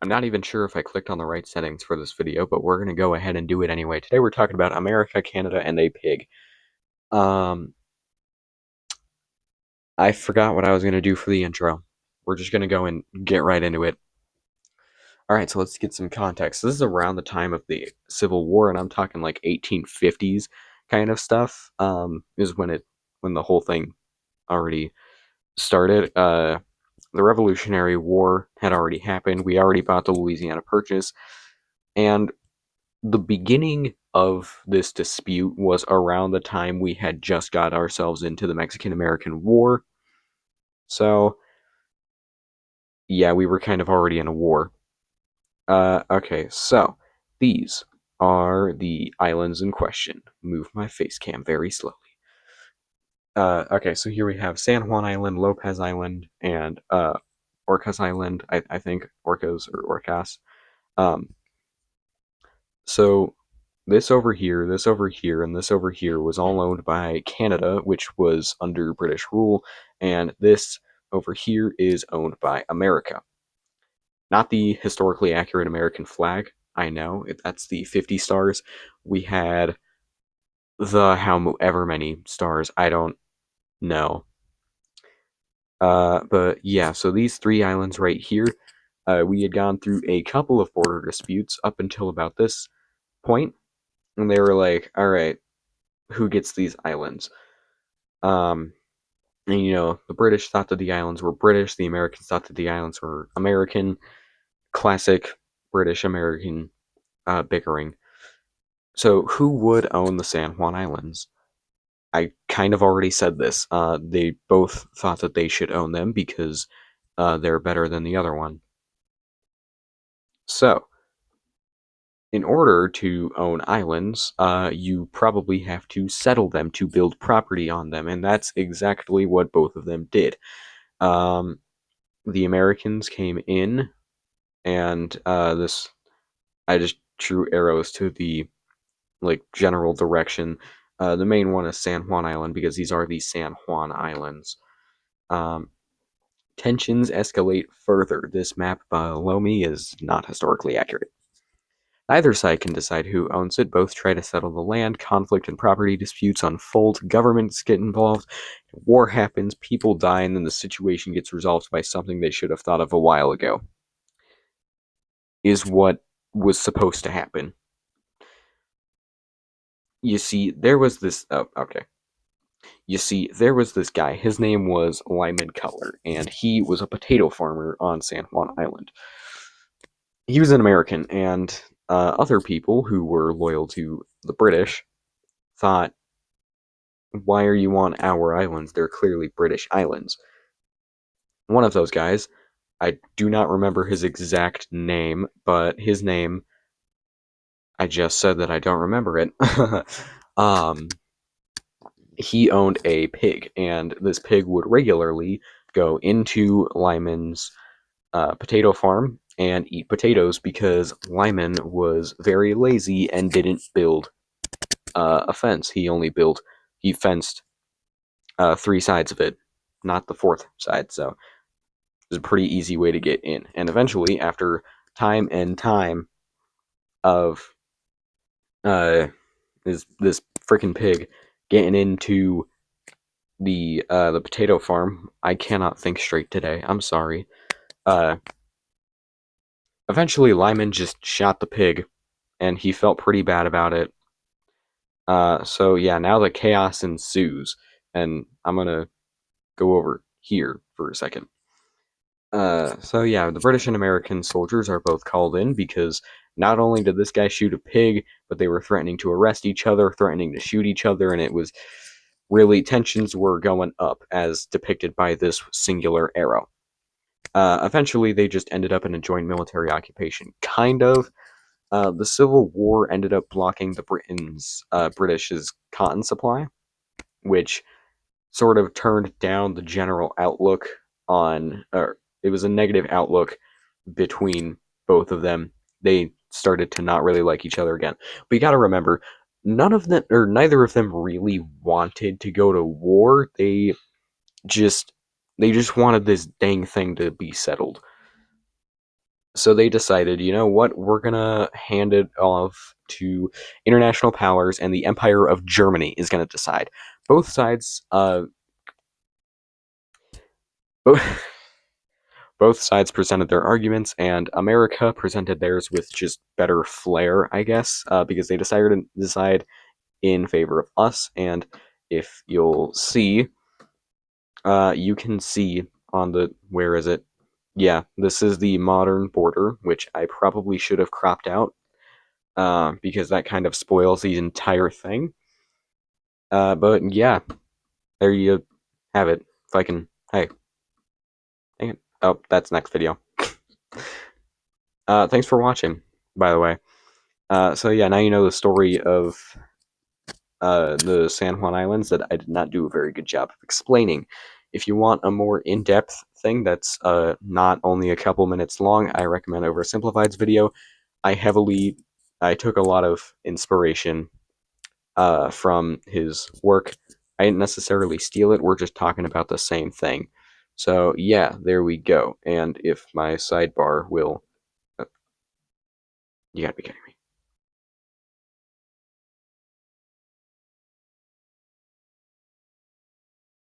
I'm not even sure if I clicked on the right settings for this video, but we're going to go ahead and do it anyway. Today we're talking about America, Canada, and a pig. I forgot what I was going to do for the intro. We're just going to go and get right into it. Alright, so let's get some context. This is around the time of the Civil War, and I'm talking like 1850s kind of stuff, is when the whole thing already started. The Revolutionary War had already happened. We already bought the Louisiana Purchase, and the beginning of this dispute was around the time we had just got ourselves into the Mexican-American War. So, yeah, we were kind of already in a war. Okay, so these are the islands in question. Move my face cam very slowly. Okay, so here we have San Juan Island, Lopez Island, and Orcas Island. I think Orcas or Orcas. So this over here, this over here, and this over here was all owned by Canada, which was under British rule, and this over here is owned by America. Not the historically accurate American flag. I know that's the 50 stars. We had the however many stars. I don't know. But yeah, so these three islands right here, we had gone through a couple of border disputes up until about this point, and they were like, all right, who gets these islands? And the British thought that the islands were British, the Americans thought that the islands were American. Classic British American bickering. So, who would own the San Juan Islands? I kind of already said this. They both thought that they should own them because they're better than the other one. So, in order to own islands, you probably have to settle them to build property on them, and that's exactly what both of them did. The Americans came in, and I just drew arrows to the general direction. The main one is San Juan Island because these are the San Juan Islands. Um, Tensions escalate further. This map below me is not historically accurate. Neither side can decide who owns it. Both try to settle the land. Conflict and property disputes unfold. Governments get involved. War happens. People die, and then the situation gets resolved by something they should have thought of a while ago. Is what was supposed to happen. You see, there was this. Oh, okay. You see, there was this guy. His name was Lyman Cutler, and he was a potato farmer on San Juan Island. He was an American, and other people who were loyal to the British thought, why are you on our islands? They're clearly British islands. One of those guys, I do not remember his exact name, but his name, I just said that I don't remember it. He owned a pig, and this pig would regularly go into Lyman's potato farm and eat potatoes because Lyman was very lazy and didn't build a fence. He fenced three sides of it, not the fourth side. So it was a pretty easy way to get in. And eventually, after time and time of this freaking pig getting into the potato farm, I cannot think straight today. I'm sorry. Eventually, Lyman just shot the pig, and he felt pretty bad about it. So yeah, now the chaos ensues, and I'm gonna go over here for a second. So yeah, the British and American soldiers are both called in because not only did this guy shoot a pig, but they were threatening to arrest each other, threatening to shoot each other, and it was really tensions were going up as depicted by this singular arrow. Eventually, they just ended up in a joint military occupation, kind of. The Civil War ended up blocking the British's cotton supply, which sort of turned down the general outlook on, or it was a negative outlook between both of them. They started to not really like each other again. But you got to remember, none of them, or neither of them, really wanted to go to war. Just, they just wanted this dang thing to be settled. So they decided, you know what, we're gonna hand it off to international powers, and the Empire of Germany is gonna decide. Both sides, both, both sides presented their arguments, and America presented theirs with just better flair, I guess, because they decided to decide in favor of us. And if you'll see, you can see on the, where is it? Yeah, this is the modern border, which I probably should have cropped out, because that kind of spoils the entire thing. But yeah, there you have it. If I can, hey, dang it. Oh, that's next video. Thanks for watching, by the way. So yeah, now you know the story of the San Juan Islands that I did not do a very good job of explaining. If you want a more in-depth thing that's not only a couple minutes long, I recommend Oversimplified's video. I took a lot of inspiration from his work. I didn't necessarily steal it, we're just talking about the same thing. So yeah, there we go. And if my sidebar will... You gotta be kidding me.